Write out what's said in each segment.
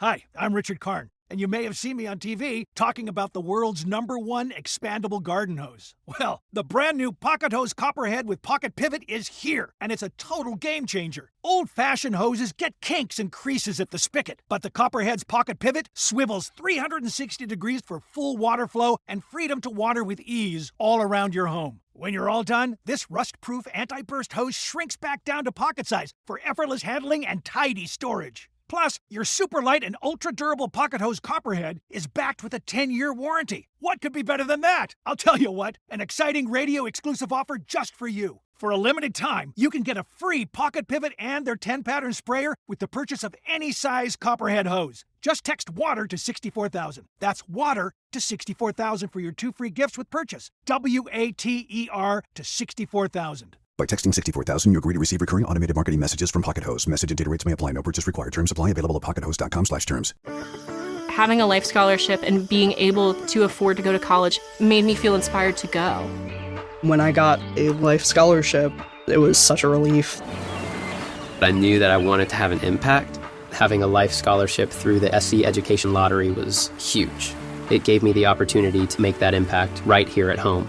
Hi, I'm Richard Karn, and you may have seen me on TV talking about the world's #1 expandable garden hose. Well, the brand new Pocket Hose Copperhead with Pocket Pivot is here, and it's a total game changer. Old-fashioned hoses get kinks and creases at the spigot, but the Copperhead's Pocket Pivot swivels 360 degrees for full water flow and freedom to water with ease all around your home. When you're all done, this rust-proof anti-burst hose shrinks back down to pocket size for effortless handling and tidy storage. Plus, your super light and ultra-durable Pocket Hose Copperhead is backed with a 10-year warranty. What could be better than that? I'll tell you what, an exciting radio-exclusive offer just for you. For a limited time, you can get a free Pocket Pivot and their 10-pattern sprayer with the purchase of any size Copperhead hose. Just text WATER to 64,000. That's WATER to 64,000 for your 2 free gifts with purchase. WATER to 64,000. By texting 64,000, you agree to receive recurring automated marketing messages from Pocket Hose. Message and data rates may apply. No purchase required. Terms apply. Available at pockethose.com/terms. Having a life scholarship and being able to afford to go to college made me feel inspired to go. When I got a life scholarship, it was such a relief. I knew that I wanted to have an impact. Having a life scholarship through the SC Education Lottery was huge. It gave me the opportunity to make that impact right here at home.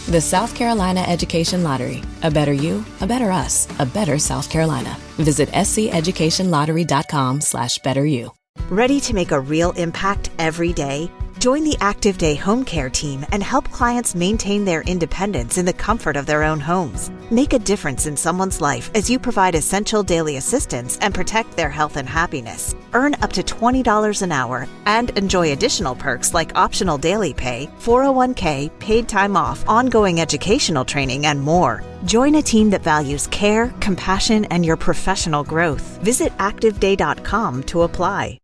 The South Carolina Education Lottery. A better you, a better us, a better South Carolina. Visit sceducationlottery.com/betteryou. Ready to make a real impact every day? Join the Active Day Home Care team and help clients maintain their independence in the comfort of their own homes. Make a difference in someone's life as you provide essential daily assistance and protect their health and happiness. Earn up to $20 an hour and enjoy additional perks like optional daily pay, 401k, paid time off, ongoing educational training, and more. Join a team that values care, compassion, and your professional growth. Visit activeday.com to apply.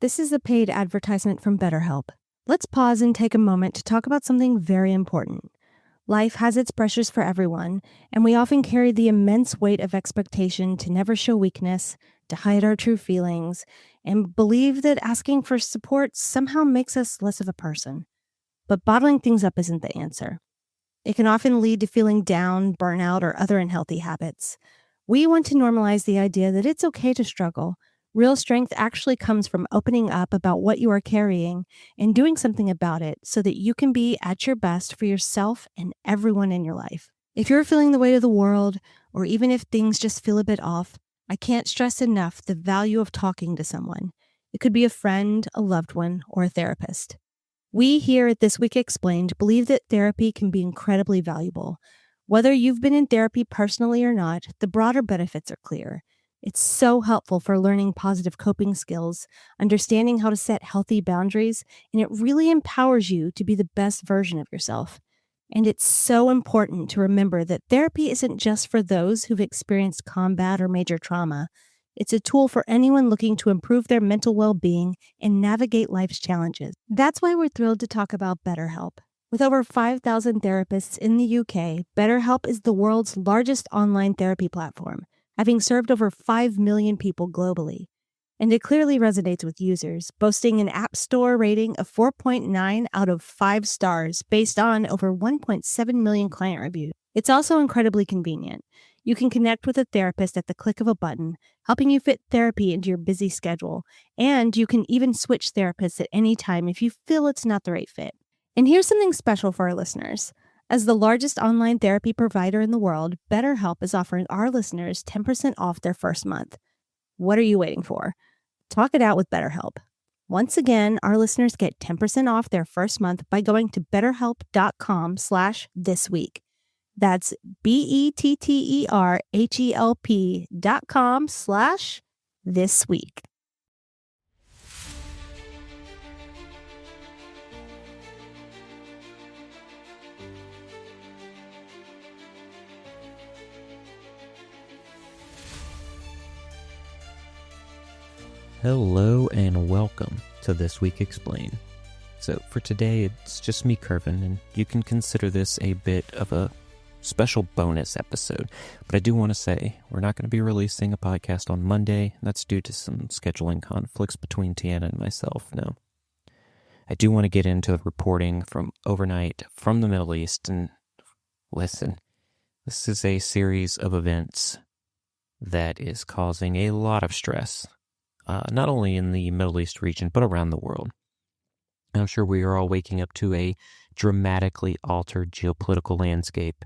This is a paid advertisement from BetterHelp. Let's pause and take a moment to talk about something very important. Life has its pressures for everyone, and we often carry the immense weight of expectation to never show weakness, to hide our true feelings, and believe that asking for support somehow makes us less of a person. But bottling things up isn't the answer. It can often lead to feeling down, burnout, or other unhealthy habits. We want to normalize the idea that it's okay to struggle. Real strength actually comes from opening up about what you are carrying and doing something about it so that you can be at your best for yourself and everyone in your life. If you're feeling the weight of the world, or even if things just feel a bit off, I can't stress enough the value of talking to someone. It could be a friend, a loved one, or a therapist. We here at This Week Explained believe that therapy can be incredibly valuable. Whether you've been in therapy personally or not, the broader benefits are clear. It's so helpful for learning positive coping skills, understanding how to set healthy boundaries, and it really empowers you to be the best version of yourself. And it's so important to remember that therapy isn't just for those who've experienced combat or major trauma. It's a tool for anyone looking to improve their mental well-being and navigate life's challenges. That's why we're thrilled to talk about BetterHelp. With over 5,000 therapists in the UK, BetterHelp is the world's largest online therapy platform, having served over 5 million people globally. And it clearly resonates with users, boasting an App Store rating of 4.9 out of 5 stars based on over 1.7 million client reviews. It's also incredibly convenient. You can connect with a therapist at the click of a button, helping you fit therapy into your busy schedule. And you can even switch therapists at any time if you feel it's not the right fit. And here's something special for our listeners. As the largest online therapy provider in the world, BetterHelp is offering our listeners 10% off their first month. What are you waiting for? Talk it out with BetterHelp. Once again, our listeners get 10% off their first month by going to betterhelp.com/thisweek. That's BetterHelp.com/thisweek. Hello and welcome to This Week Explained. So for today, it's just me, Kervin, and you can consider this a bit of a special bonus episode. But I do want to say, we're not going to be releasing a podcast on Monday. That's due to some scheduling conflicts between Tiana and myself. No. I do want to get into reporting from overnight from the Middle East. And listen, this is a series of events that is causing a lot of stress not only in the Middle East region, but around the world. I'm sure we are all waking up to a dramatically altered geopolitical landscape.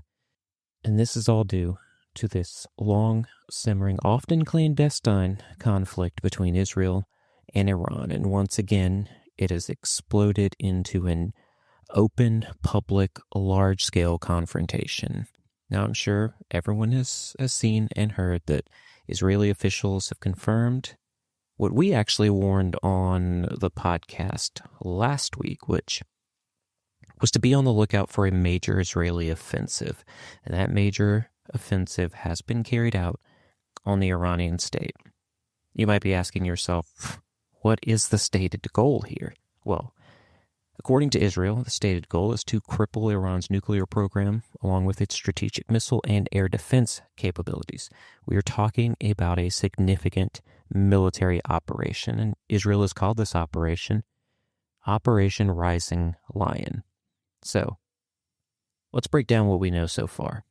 And this is all due to this long-simmering, often clandestine conflict between Israel and Iran. And once again, it has exploded into an open, public, large-scale confrontation. Now, I'm sure everyone has seen and heard that Israeli officials have confirmed what we actually warned on the podcast last week, which was to be on the lookout for a major Israeli offensive. And that major offensive has been carried out on the Iranian state. You might be asking yourself, what is the stated goal here? Well, according to Israel, the stated goal is to cripple Iran's nuclear program along with its strategic missile and air defense capabilities. We are talking about a significant military operation, and Israel has called this operation Operation Rising Lion. So, let's break down what we know so far.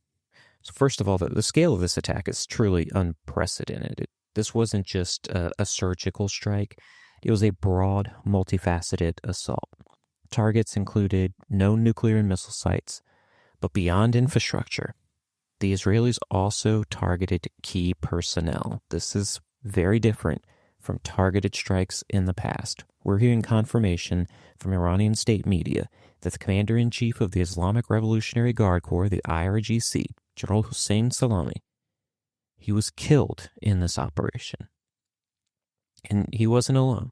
So first of all, the scale of this attack is truly unprecedented. This wasn't just a surgical strike. It was a broad, multifaceted assault. Targets included known nuclear and missile sites, but beyond infrastructure, the Israelis also targeted key personnel. This is very different from targeted strikes in the past. We're hearing confirmation from Iranian state media that the commander-in-chief of the Islamic Revolutionary Guard Corps, the IRGC, General Hossein Salami, he was killed in this operation. And he wasn't alone.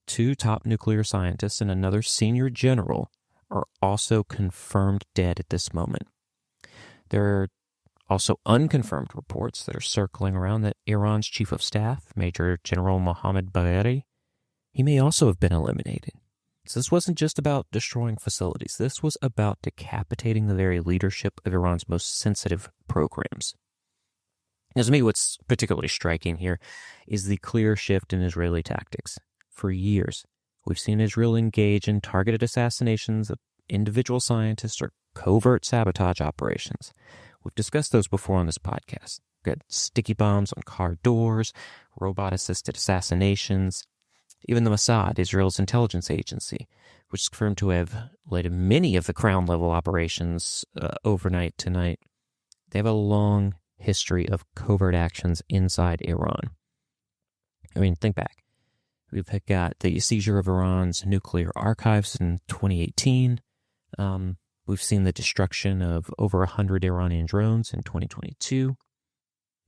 2 top nuclear scientists and another senior general are also confirmed dead at this moment. There are also unconfirmed reports that are circling around that Iran's chief of staff, Major General Mohammad Bagheri, he may also have been eliminated. So this wasn't just about destroying facilities. This was about decapitating the very leadership of Iran's most sensitive programs. Now, to me, what's particularly striking here is the clear shift in Israeli tactics. For years, we've seen Israel engage in targeted assassinations of individual scientists or covert sabotage operations. We've discussed those before on this podcast. We've got sticky bombs on car doors, robot-assisted assassinations. Even the Mossad, Israel's intelligence agency, which is confirmed to have led many of the crown-level operations overnight tonight, they have a long history of covert actions inside Iran. I mean, think back. We've got the seizure of Iran's nuclear archives in 2018. We've seen the destruction of over 100 Iranian drones in 2022.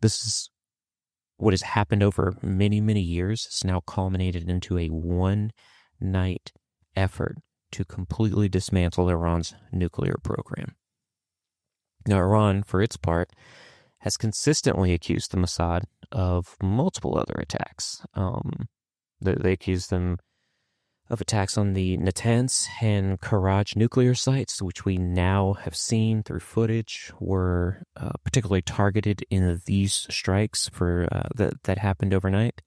This is what has happened over many, many years. It's now culminated into a one-night effort to completely dismantle Iran's nuclear program. Now, Iran, for its part, has consistently accused the Mossad of multiple other attacks. They accused them of attacks on the Natanz and Karaj nuclear sites, which we now have seen through footage were particularly targeted in these strikes that happened overnight.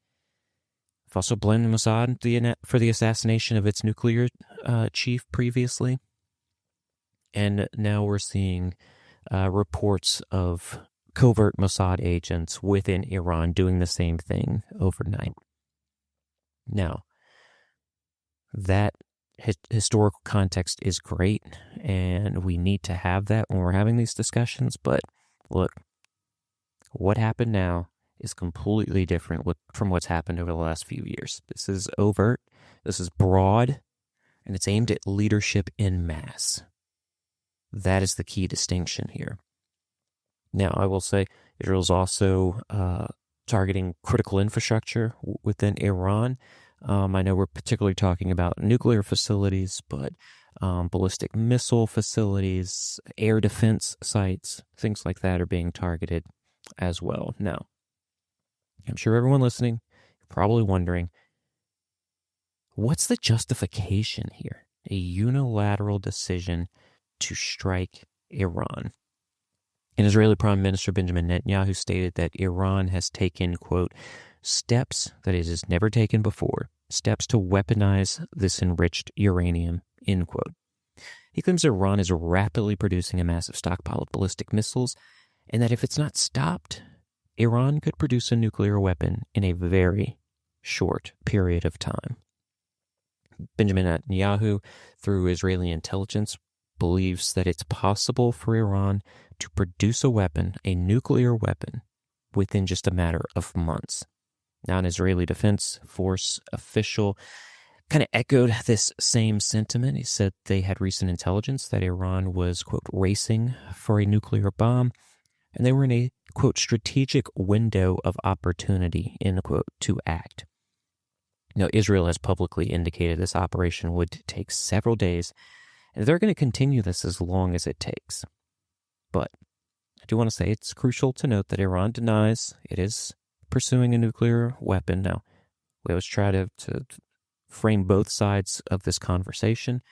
We've also blamed the Mossad for the assassination of its nuclear chief previously. And now we're seeing reports of covert Mossad agents within Iran doing the same thing overnight. Now, that historical context is great, and we need to have that when we're having these discussions, but look, what happened now is completely different from what's happened over the last few years. This is overt, this is broad, and it's aimed at leadership in mass. That is the key distinction here. Now, I will say Israel's also targeting critical infrastructure within Iran. I know we're particularly talking about nuclear facilities, but ballistic missile facilities, air defense sites, things like that are being targeted as well. Now, I'm sure everyone listening, you're probably wondering, what's the justification here? A unilateral decision to strike Iran. And Israeli Prime Minister Benjamin Netanyahu stated that Iran has taken, quote, steps that it has never taken before, steps to weaponize this enriched uranium, end quote. He claims Iran is rapidly producing a massive stockpile of ballistic missiles, and that if it's not stopped, Iran could produce a nuclear weapon in a very, short period of time. Benjamin Netanyahu, through Israeli intelligence, believes that it's possible for Iran to produce a nuclear weapon, within just a matter of months. Now, an Israeli Defense Force official kind of echoed this same sentiment. He said they had recent intelligence that Iran was, quote, racing for a nuclear bomb, and they were in a, quote, strategic window of opportunity, end quote, to act. Now, Israel has publicly indicated this operation would take several days, and they're going to continue this as long as it takes. But I do want to say it's crucial to note that Iran denies it is pursuing a nuclear weapon. Now, we always try to frame both sides of this conversation.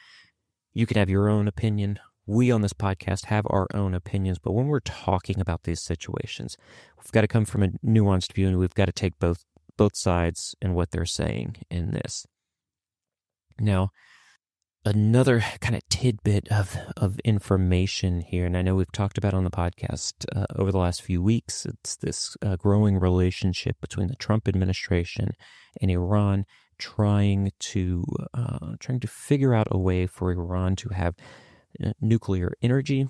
You can have your own opinion. We on this podcast have our own opinions, but when we're talking about these situations, we've got to come from a nuanced view, and we've got to take both sides and what they're saying in this. Now, another kind of tidbit of information here, and I know we've talked about on the podcast over the last few weeks, it's this growing relationship between the Trump administration and Iran, trying to figure out a way for Iran to have nuclear energy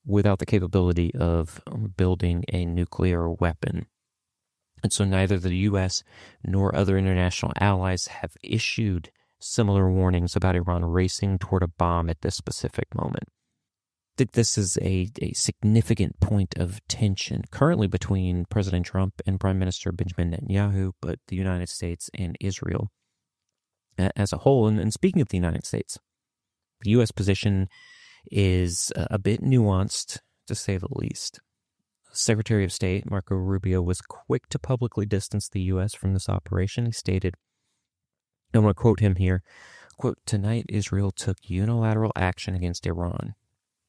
without the capability of building a nuclear weapon. And so neither the U.S. nor other international allies have issued similar warnings about Iran racing toward a bomb at this specific moment. I think this is a significant point of tension currently between President Trump and Prime Minister Benjamin Netanyahu, but the United States and Israel as a whole. And speaking of the United States, the U.S. position is a bit nuanced, to say the least. Secretary of State Marco Rubio was quick to publicly distance the U.S. from this operation. He stated, I want to quote him here, quote, "Tonight, Israel took unilateral action against Iran.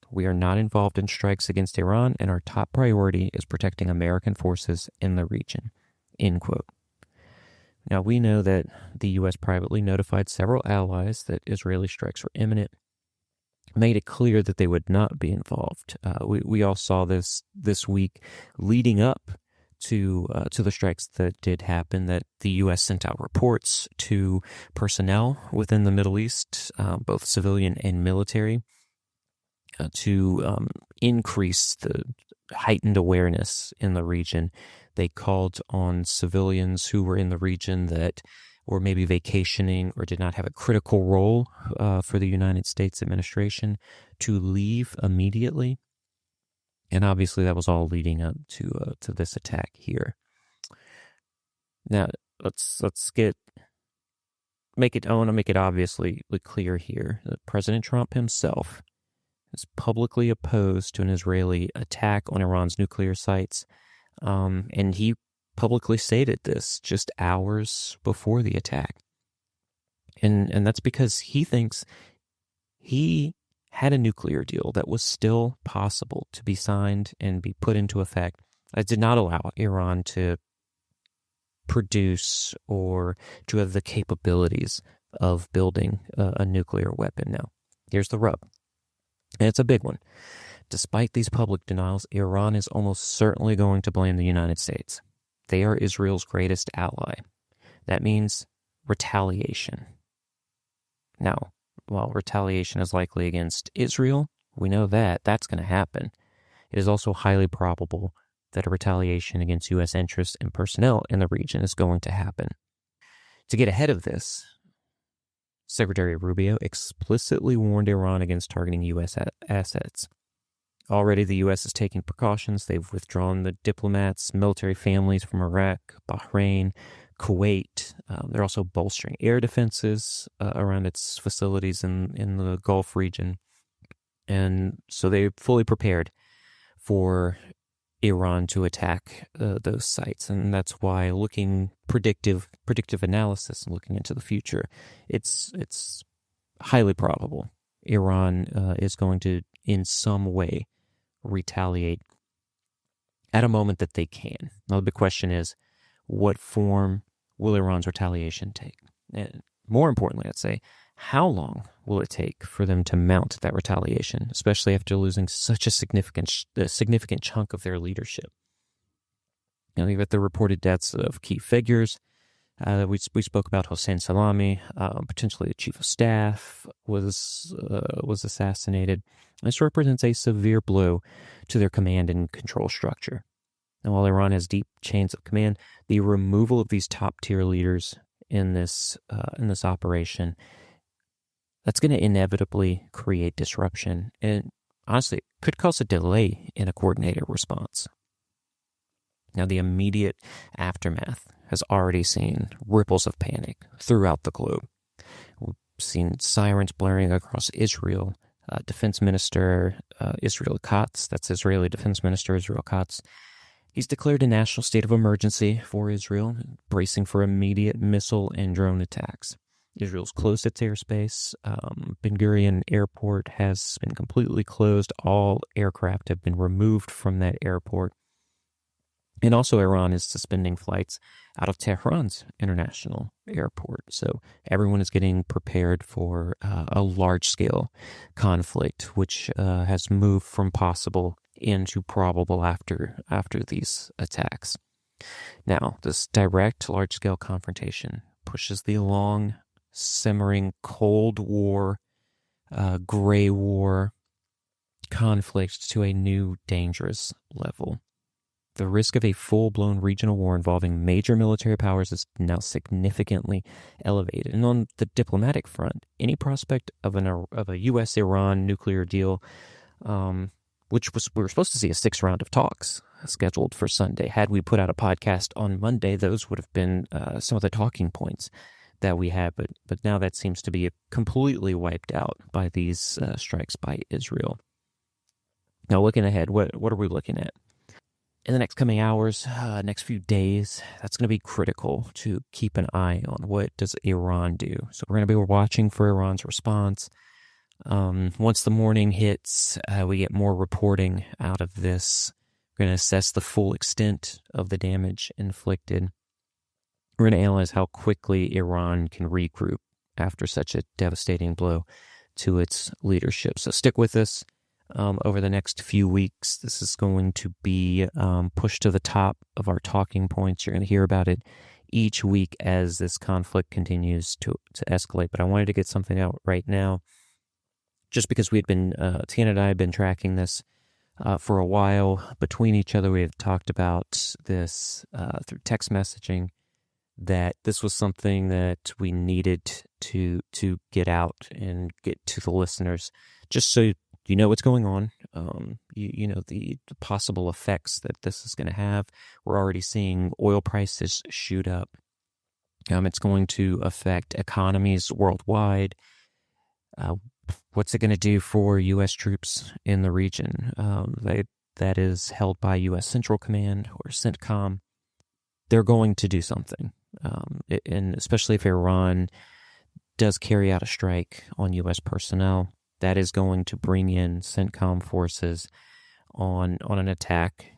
We are not involved in strikes against Iran, and our top priority is protecting American forces in the region," end quote. Now, we know that the U.S. privately notified several allies that Israeli strikes were imminent, made it clear that they would not be involved. We all saw this week leading up to the strikes that did happen, that the U.S. sent out reports to personnel within the Middle East, both civilian and military, to increase the heightened awareness in the region. They called on civilians who were in the region that were maybe vacationing or did not have a critical role for the United States administration to leave immediately. And obviously that was all leading up to this attack here. Now, I want to make it obviously clear here that President Trump himself is publicly opposed to an Israeli attack on Iran's nuclear sites, and he publicly stated this just hours before the attack. And that's because he thinks he had a nuclear deal that was still possible to be signed and be put into effect. That did not allow Iran to produce or to have the capabilities of building a nuclear weapon. Now, here's the rub. And it's a big one. Despite these public denials, Iran is almost certainly going to blame the United States. They are Israel's greatest ally. That means retaliation. Now, while retaliation is likely against Israel, we know that that's going to happen. It is also highly probable that a retaliation against U.S. interests and personnel in the region is going to happen. To get ahead of this, Secretary Rubio explicitly warned Iran against targeting U.S. assets. Already the U.S. is taking precautions. They've withdrawn the diplomats, military families from Iraq, Bahrain, Kuwait. They're also bolstering air defenses around its facilities in the Gulf region. And so they're fully prepared for Iran to attack those sites. And that's why looking predictive analysis and looking into the future, it's highly probable Iran is going to, in some way, retaliate at a moment that they can. Now, the big question is, what form will Iran's retaliation take? And more importantly, I'd say, how long will it take for them to mount that retaliation, especially after losing such a significant chunk of their leadership? You've got the reported deaths of key figures, We spoke about Hossein Salami, potentially the chief of staff was assassinated. This represents a severe blow to their command and control structure. And while Iran has deep chains of command, the removal of these top-tier leaders in this operation, that's going to inevitably create disruption, and honestly, it could cause a delay in a coordinated response. Now, the immediate aftermath has already seen ripples of panic throughout the globe. We've seen sirens blaring across Israel. Defense Minister Israel Katz, that's Israeli Defense Minister Israel Katz, he's declared a national state of emergency for Israel, bracing for immediate missile and drone attacks. Israel's closed its airspace. Ben Gurion Airport has been completely closed. All aircraft have been removed from that airport. And also Iran is suspending flights out of Tehran's international airport. So everyone is getting prepared for a large-scale conflict, which has moved from possible into probable after these attacks. Now, this direct large-scale confrontation pushes the long-simmering Cold War, Gray War conflict to a new dangerous level. The risk of a full-blown regional war involving major military powers is now significantly elevated. And on the diplomatic front, any prospect of a U.S.-Iran nuclear deal, we were supposed to see a 6th round of talks scheduled for Sunday. Had we put out a podcast on Monday, those would have been some of the talking points that we had. But now that seems to be completely wiped out by these strikes by Israel. Now, looking ahead, what are we looking at? In the next coming hours, next few days, that's going to be critical to keep an eye on. What does Iran do? So we're going to be watching for Iran's response. Once the morning hits, we get more reporting out of this. We're going to assess the full extent of the damage inflicted. We're going to analyze how quickly Iran can regroup after such a devastating blow to its leadership. So stick with us. Over the next few weeks, this is going to be pushed to the top of our talking points. You're going to hear about it each week as this conflict continues to escalate. But I wanted to get something out right now, just because we had been, Tiana and I had been tracking this for a while. Between each other, we have talked about this through text messaging, that this was something that we needed to get out and get to the listeners, just so you know what's going on, you know the possible effects that this is going to have. We're already seeing oil prices shoot up. It's going to affect economies worldwide. What's it going to do for U.S. troops in the region that is held by U.S. Central Command or CENTCOM? They're going to do something, and especially if Iran does carry out a strike on U.S. personnel, that is going to bring in CENTCOM forces on an attack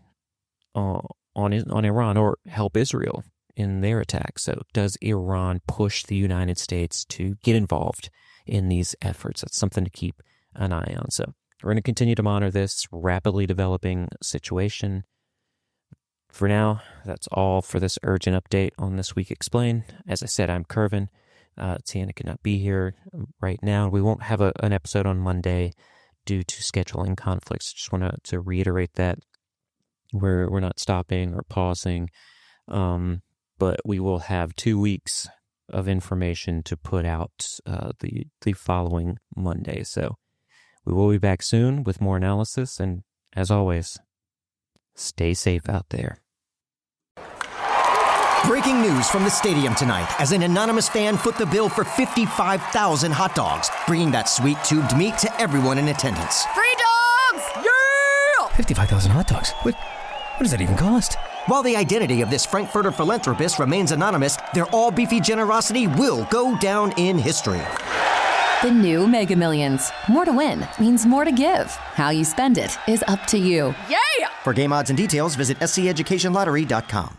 on Iran, or help Israel in their attack. So does Iran push the United States to get involved in these efforts? That's something to keep an eye on. So we're going to continue to monitor this rapidly developing situation. For now, that's all for this urgent update on This Week Explained. As I said, I'm Kervin. Tiana could not be here right now. We won't have an episode on Monday due to scheduling conflicts. Just want to reiterate that we're not stopping or pausing, but we will have 2 weeks of information to put out the following Monday. So we will be back soon with more analysis, and as always, stay safe out there. Breaking news from the stadium tonight as an anonymous fan foot the bill for 55,000 hot dogs, bringing that sweet tubed meat to everyone in attendance. Free dogs! Yeah! 55,000 hot dogs? What does that even cost? While the identity of this Frankfurter philanthropist remains anonymous, their all-beefy generosity will go down in history. The new Mega Millions. More to win means more to give. How you spend it is up to you. Yeah! For game odds and details, visit SCEducationLottery.com.